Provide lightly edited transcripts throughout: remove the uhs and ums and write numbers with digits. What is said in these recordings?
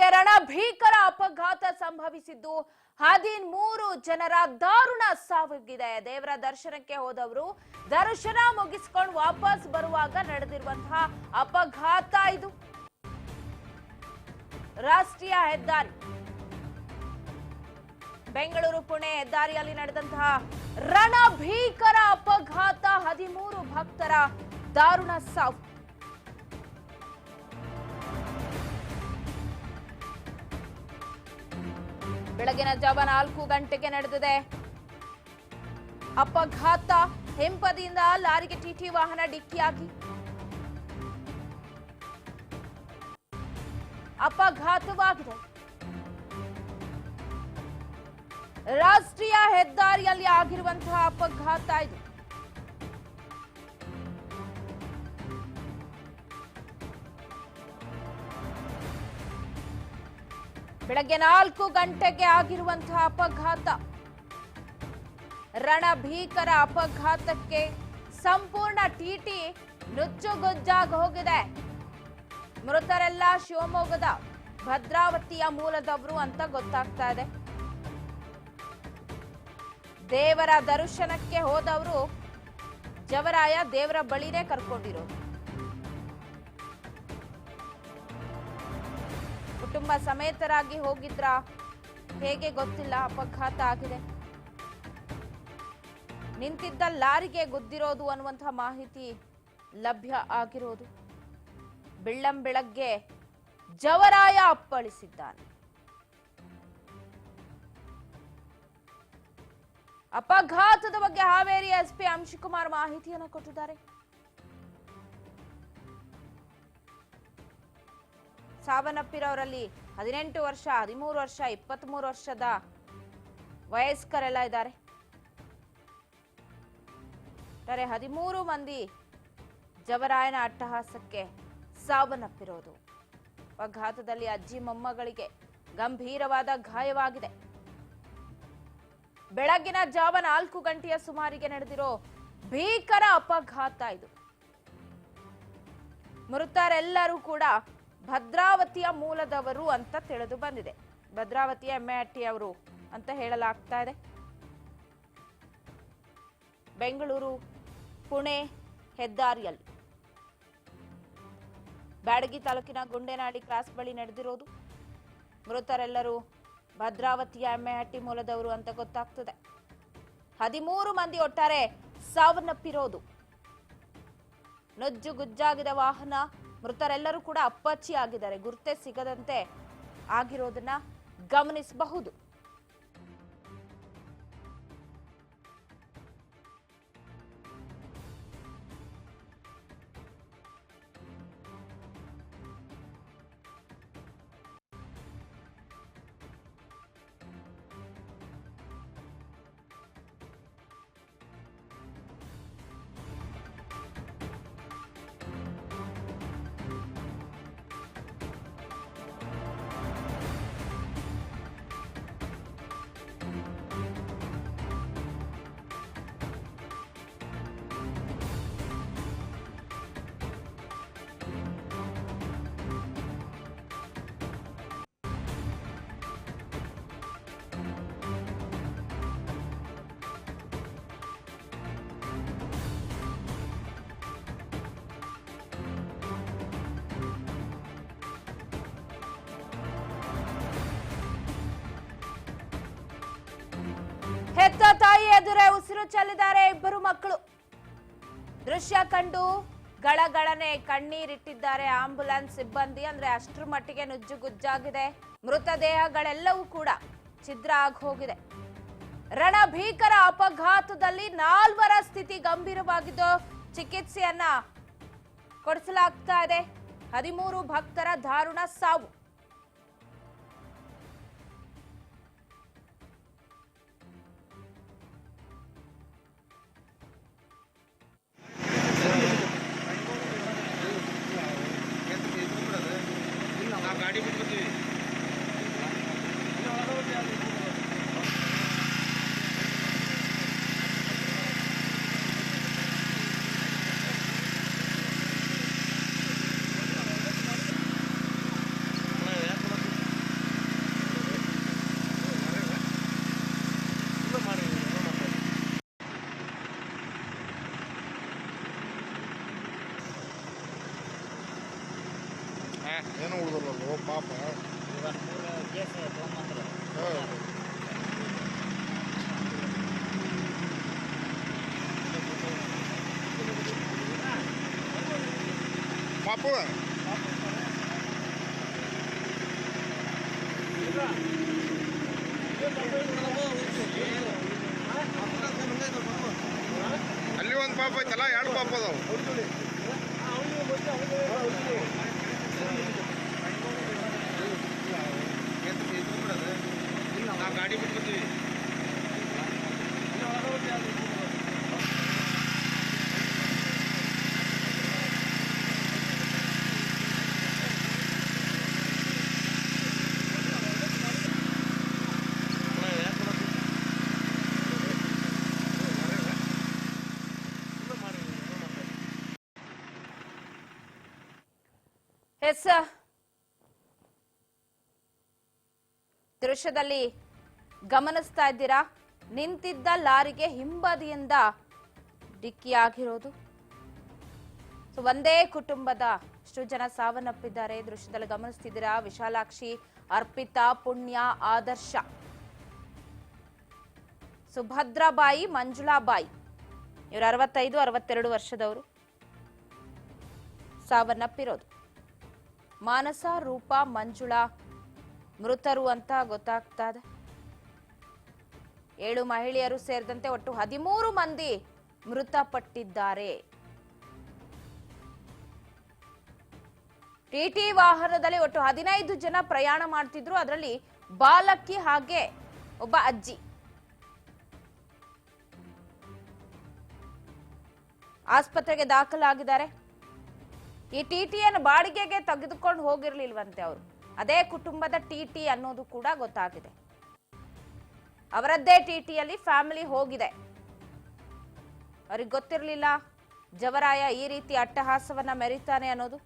ಬೆಳಗ್ಗೆ ರಣಭೀಕರ ಅಪಘಾತ ಸಂಭವಿಸಿದ್ದು 13 ಜನರ ದಾರುಣ ಸಾವಿಗಿದೆ. ದೇವರ ದರ್ಶನಕ್ಕೆ ಹೋದವರು ದರ್ಶನ ಮುಗಿಸಿಕೊಂಡು ವಾಪಸ್ ಬರುವಾಗ ನಡೆದಿರುವಂತಹ ಅಪಘಾತ ಇದು. ರಾಷ್ಟ್ರೀಯ ಹೆದ್ದಾರಿ ಬೆಂಗಳೂರು ಪುಣೆ ಹೆದ್ದಾರಿಯಲ್ಲಿ ನಡೆದಂತಹ ರಣಭೀಕರ ಅಪಘಾತ, 13 ಭಕ್ತರ ದಾರುಣ ಸಾವು. ಬೆಳಗಿನ ಜಾವ 4 ಗಂಟೆಗೆ ನಡೆದಿದೆ ಅಪಘಾತ. ಹಿಂಬದಿಯಿಂದ ಲಾರಿಗೆ ಟಿಟಿ ವಾಹನ ಡಿಕ್ಕಿಯಾಗಿ ಅಪಘಾತವಾಗಿದೆ. ರಾಷ್ಟ್ರೀಯ ಹೆದ್ದಾರಿಯಲ್ಲಿ ಆಗಿರುವಂತಹ ಅಪಘಾತ ಇದು. ಬೆಳಗ್ಗೆ 4 ಗಂಟೆಗೆ ಆಗಿರುವಂತಹ ಅಪಘಾತ. ರಣಭೀಕರ ಅಪಘಾತಕ್ಕೆ ಸಂಪೂರ್ಣ ಟಿಟಿ ನುಚ್ಚುಗುಜ್ಜಾಗಿ ಹೋಗಿದೆ. ಮೃತರೆಲ್ಲ ಶಿವಮೊಗ್ಗದ ಭದ್ರಾವತಿಯ ಮೂಲದವರು ಅಂತ ಗೊತ್ತಾಗ್ತಾ ಇದೆ. ದೇವರ ದರ್ಶನಕ್ಕೆ ಹೋದವರು ಜವರಾಯ ದೇವರ ಬಳಿನೇ ಕರ್ಕೊಂಡಿರೋದು. ಕುಟುಂಬ ಸಮೇತರಾಗಿ ಹೋಗಿದ್ರ ಹೇಗೆ ಗೊತ್ತಿಲ್ಲ, ಅಪಘಾತ ಆಗಿದೆ. ನಿಂತಿದ್ದ ಲಾರಿಗೆ ಗುದ್ದಿರೋದು ಅನ್ನುವಂತಹ ಮಾಹಿತಿ ಲಭ್ಯ ಆಗಿರೋದು. ಬೆಳ್ಳಂಬೆಳಗ್ಗೆ ಜವರಾಯ ಅಪ್ಪಳಿಸಿದ್ದಾನೆ. ಅಪಘಾತದ ಬಗ್ಗೆ ಹಾವೇರಿ ಎಸ್ಪಿ ಅಂಶುಕುಮಾರ್ ಮಾಹಿತಿಯನ್ನು ಕೊಟ್ಟಿದ್ದಾರೆ. ಸಾವನ್ನಪ್ಪಿರೋರಲ್ಲಿ 18 ವರ್ಷ, 13 ವರ್ಷ, 23 ವರ್ಷದ ವಯಸ್ಕರೆಲ್ಲ ಇದ್ದಾರೆ. 13 ಮಂದಿ ಜವರಾಯನ ಅಟ್ಟಹಾಸಕ್ಕೆ ಸಾವನ್ನಪ್ಪಿರೋದು. ಅಪಘಾತದಲ್ಲಿ ಅಜ್ಜಿ ಮೊಮ್ಮಗಳಿಗೆ ಗಂಭೀರವಾದ ಗಾಯವಾಗಿದೆ. ಬೆಳಗಿನ ಜಾವ 4 ಗಂಟೆಯ ಸುಮಾರಿಗೆ ನಡೆದಿರೋ ಭೀಕರ ಅಪಘಾತ ಇದು. ಮೃತರೆಲ್ಲರೂ ಕೂಡ ಭದ್ರಾವತಿಯ ಮೂಲದವರು ಅಂತ ತಿಳಿದು ಬಂದಿದೆ. ಭದ್ರಾವತಿಯ ಎಮ್ಮೆಹಟ್ಟಿ ಅವರು ಅಂತ ಹೇಳಲಾಗ್ತಾ ಇದೆ. ಬೆಂಗಳೂರು ಪುಣೆ ಹೆದ್ದಾರಿಯಲ್ಲಿ ಬ್ಯಾಡಗಿ ತಾಲೂಕಿನ ಗುಂಡೇನಹಳ್ಳಿ ಕ್ರಾಸ್ ಬಳಿ ನಡೆದಿರೋದು. ಮೃತರೆಲ್ಲರೂ ಭದ್ರಾವತಿಯ ಎಮ್ಮೆಹಟ್ಟಿ ಮೂಲದವರು ಅಂತ ಗೊತ್ತಾಗ್ತದೆ. 13 ಮಂದಿ ಒಟ್ಟಾರೆ ಸಾವನ್ನಪ್ಪಿರೋದು. ನುಜ್ಜುಗುಜ್ಜಾಗಿದ ವಾಹನ. ಮೃತರೆಲ್ಲರೂ ಕೂಡ ಅಪ್ಪಚ್ಚಿ ಆಗಿದ್ದಾರೆ. ಗುರುತೇ ಸಿಗದಂತೆ ಆಗಿರೋದನ್ನ ಗಮನಿಸಬಹುದು. ಹೆತ್ತ ತಾಯಿ ಎದುರೇ ಉಸಿರು ಚೆಲ್ಲಿದ್ದಾರೆ ಇಬ್ಬರು ಮಕ್ಕಳು. ದೃಶ್ಯ ಕಂಡು ಗಳಗಳನೆ ಕಣ್ಣೀರಿಟ್ಟಿದ್ದಾರೆ ಆಂಬ್ಯುಲೆನ್ಸ್ ಸಿಬ್ಬಂದಿ. ಅಂದ್ರೆ ಅಷ್ಟರ ಮಟ್ಟಿಗೆ ನುಜ್ಜುಗುಜ್ಜಾಗಿದೆ. ಮೃತದೇಹಗಳೆಲ್ಲವೂ ಕೂಡ ಛಿದ್ರ ಆಗಿ ಹೋಗಿದೆ. ರಣಭೀಕರ ಅಪಘಾತದಲ್ಲಿ 4ವರ ಸ್ಥಿತಿ ಗಂಭೀರವಾಗಿದ್ದು ಚಿಕಿತ್ಸೆಯನ್ನ ಕೊಡಿಸಲಾಗ್ತಾ ಇದೆ. 13 ಭಕ್ತರ ದಾರುಣ ಸಾವು. ಏನೋ ಉಳಿದಲ್ಲ ಪಾಪ. ಇವನ್ 3 ಕೇಸ್ ತೊಗೊಂಬಂದ್ರು. ಪಾಪು ಅಲ್ಲಿ ಒಂದು ಪಾಪ ಐತಲ್ಲ, 2 ಪಾಪ ಅದಾವ. ನಾವು ಗಾಡಿ ಬಿಟ್ಬಿಡ್ತೀವಿ. ಎಸ್, ದೃಶ್ಯದಲ್ಲಿ ಗಮನಿಸ್ತಾ ಇದ್ದೀರಾ, ನಿಂತಿದ್ದ ಲಾರಿಗೆ ಹಿಂಬದಿಯಿಂದ ಡಿಕ್ಕಿಯಾಗಿರೋದು. ಒಂದೇ ಕುಟುಂಬದ ಎಷ್ಟು ಜನ ಸಾವನ್ನಪ್ಪಿದ್ದಾರೆ ದೃಶ್ಯದಲ್ಲಿ ಗಮನಿಸ್ತಿದ್ದೀರಾ. ವಿಶಾಲಾಕ್ಷಿ, ಅರ್ಪಿತಾ, ಪುಣ್ಯ, ಆದರ್ಶ, ಸುಭದ್ರಾಬಾಯಿ, ಮಂಜುಳಾಬಾಯಿ, ಇವರು 65-62 ವರ್ಷದವರು ಸಾವನ್ನಪ್ಪಿರೋದು. ಮಾನಸ, ರೂಪ, ಮಂಜುಳಾ ಮೃತರು ಅಂತ ಗೊತ್ತಾಗ್ತಾ ಇದೆ. 7 ಮಹಿಳೆಯರು ಸೇರಿದಂತೆ ಒಟ್ಟು 13 ಮಂದಿ ಮೃತಪಟ್ಟಿದ್ದಾರೆ. ಟಿಟಿ ವಾಹನದಲ್ಲಿ ಒಟ್ಟು 15 ಜನ ಪ್ರಯಾಣ ಮಾಡ್ತಿದ್ರು. ಅದರಲ್ಲಿ ಬಾಲಕಿ ಹಾಗೆ ಒಬ್ಬ ಅಜ್ಜಿ. ಆಸ್ಪತ್ರೆಗೆ ದಾಖಲಾಗಿದ್ದಾರೆ. ಈ ಟಿಟಿಯನ್ನು ಬಾಡಿಗೆಗೆ ತೆಗೆದುಕೊಂಡು ಹೋಗಿರ್ಲಿಲ್ವಂತೆ ಅವರು. ಅದೇ ಕುಟುಂಬದ ಟಿಟಿ ಅನ್ನೋದು ಕೂಡ ಗೊತ್ತಾಗಿದೆ. ಅವರದ್ದೇ ಟಿಟಿಯಲ್ಲಿ ಫ್ಯಾಮಿಲಿ ಹೋಗಿದೆ. ಅವ್ರಿಗೆ ಗೊತ್ತಿರಲಿಲ್ಲ ಜವರಾಯ ಈ ರೀತಿ ಅಟ್ಟಹಾಸವನ್ನ ಮೆರೀತಾನೆ ಅನ್ನೋದು.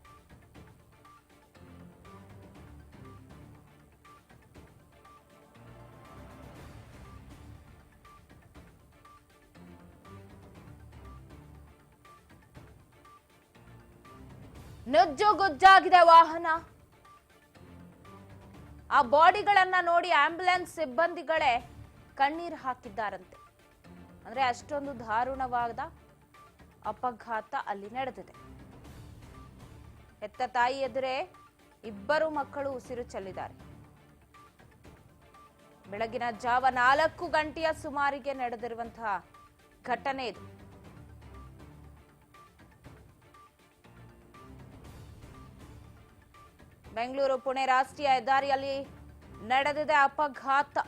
ನುಜ್ಜುಗುಜ್ಜಾಗಿದೆ ವಾಹನ. ಆ ಬಾಡಿಗಳನ್ನ ನೋಡಿ ಆಂಬ್ಯುಲೆನ್ಸ್ ಸಿಬ್ಬಂದಿಗಳೇ ಕಣ್ಣೀರು ಹಾಕಿದ್ದಾರಂತೆ. ಅಂದ್ರೆ ಅಷ್ಟೊಂದು ದಾರುಣವಾದ ಅಪಘಾತ ಅಲ್ಲಿ ನಡೆದಿದೆ. ಹೆತ್ತ ತಾಯಿ ಎದುರೇ 2 ಮಕ್ಕಳು ಉಸಿರು ಚೆಲ್ಲಿದ್ದಾರೆ. ಬೆಳಗಿನ ಜಾವ 4 ಗಂಟೆಯ ಸುಮಾರಿಗೆ ನಡೆದಿರುವಂತಹ ಘಟನೆ ಇದು. ಬೆಂಗಳೂರು ಪುಣೆ ರಾಷ್ಟ್ರೀಯ ಹೆದ್ದಾರಿಯಲ್ಲಿ ನಡೆದಿದೆ ಅಪಘಾತ.